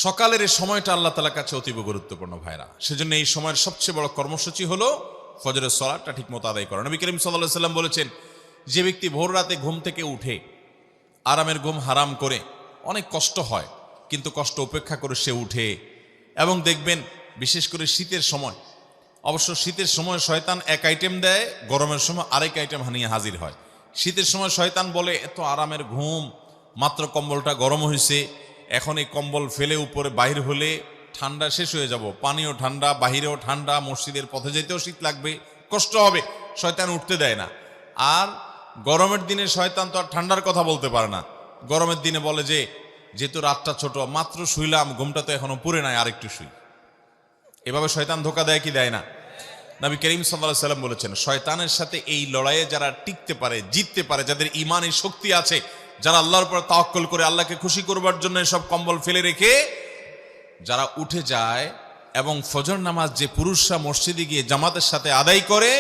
সকালের এই সময়টা আল্লাহ তাআলার কাছে অতীব গুরুত্বপূর্ণ ভাইরা। সেজন্য এই সময়ের সবচেয়ে বড় কর্মসূচি হলো ফজরের সালাতটা ঠিকমতো আদায় করা। নবী করিম সাল্লাল্লাহু আলাইহি সাল্লাম বলেছেন, যে ব্যক্তি ভোর রাতে ঘুম থেকে উঠে আরামের ঘুম হারাম করে, অনেক কষ্ট হয় কিন্তু কষ্ট উপেক্ষা করে সে উঠে, এবং দেখবেন বিশেষ করে শীতের সময়, অবশ্য শীতের সময় শয়তান এক আইটেম দেয়, গরমের সময় আরেক আইটেম নিয়ে হাজির হয়। শীতের সময় শয়তান বলে, এত আরামের ঘুম, মাত্র কম্বলটা গরম হয়েছে, এখন এই কম্বল ফেলে উপরে বাহির হলে ঠান্ডা শেষ হয়ে যাব, পানিও ঠান্ডা, বাহিরেও ঠান্ডা, মসজিদের পথে যেতেও শীত লাগবে, কষ্ট হবে, শয়তান উঠতে দেয় না। আর গরমের দিনে শয়তান তো আর ঠান্ডার কথা বলতে পারে না, গরমের দিনে বলে যে যেহেতু রাতটা ছোট, মাত্র শুইলাম, ঘুমটা তো এখনো পুরে নাই, আরেকটু শুই। এভাবে শয়তান ধোকা দেয় কি দেয় না? নবী করিম সাল্লাল্লাহু আলাইহি সাল্লাম বলেছেন, শয়তানের সাথে এই লড়াইয়ে যারা টিকতে পারে, জিততে পারে, যাদের ঈমানের শক্তি আছে, যারা আল্লাহর উপর তাওয়াক্কুল করে আল্লাহকে খুশি করবার জন্য সব কম্বল ফেলে রেখে যারা উঠে যায়, এবং ফজর নামাজ যে পুরুষরা মসজিদে গিয়ে জামাতের সাথে আদায় করে,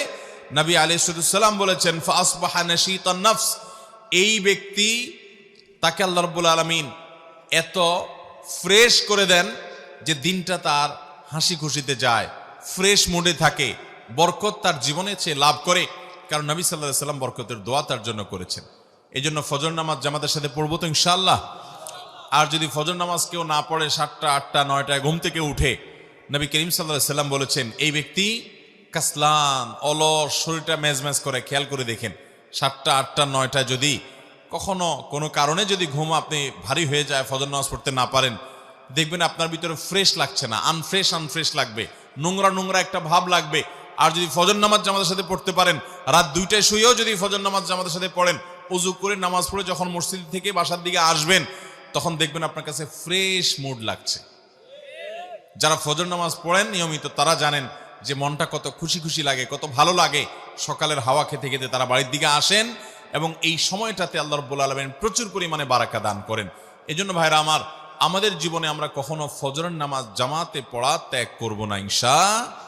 নবী আলাইহিস সালাম বলেছেন, ফাসবাহা নাশীতান নফস, এই ব্যক্তি, তাকে আল্লাহ রাব্বুল আলামিন এত ফ্রেশ করে দেন যে দিনটা তার হাসি খুশিতে যায়, ফ্রেশ মুডে থাকে, বরকত তার জীবনে চেয়ে লাভ করে। কারণ নবী সাল্লাল্লাহু আলাইহি সাল্লাম বরকতের দোয়া তার জন্য করেছেন। এই জন্য ফজর নামাজ জামাতের সাথে পড়বো তো ইনশাআল্লাহ। আর যদি ফজর নামাজ কেউ না পড়ে, 7টা 8টা 9টায় ঘুম থেকে উঠে, নবী করিম সাল্লাল্লাহু আলাইহি সাল্লাম বলেছেন, এই ব্যক্তি কাসলান, অলস, শরীরটা মেজমেজ করে। খেয়াল করে দেখেন, 7টা 8টা 9টায় যদি কখনো কোনো কারণে যদি ঘুম আপনি ভারী হয়ে যায়, ফজর নামাজ পড়তে না পারেন, দেখবেন আপনার ভিতরে ফ্রেশ লাগছে না, আনফ্রেশ লাগবে, নোংরা একটা ভাব লাগবে। আর যদি ফজর নামাজ জামাতের সাথে পড়তে পারেন, রাত 2টায় শুয়েও যদি ফজর নামাজ জামাতের সাথে পড়েন, ওযু করে নামাজ পড়ে যখন মসজিদ থেকে বাসার দিকে আসবেন, তখন দেখবেন আপনার কাছে ফ্রেশ মুড লাগছে। যারা ফজর নামাজ পড়েন নিয়মিত, তারা জানেন যে মনটা কত খুশি লাগে, কত ভালো লাগে। সকালের হাওয়া খেতে খেতে তারা বাড়ির দিকে আসেন, এবং এই সময়টাতে আল্লাহ রাব্বুল আলামিন প্রচুর পরিমাণে বারাকা দান করেন। এজন্য ভাইরা আমার, আমাদের জীবনে আমরা কখনো ফজরের নামাজ জামাতে পড়া ত্যাগ করব না ইনশাআল্লাহ।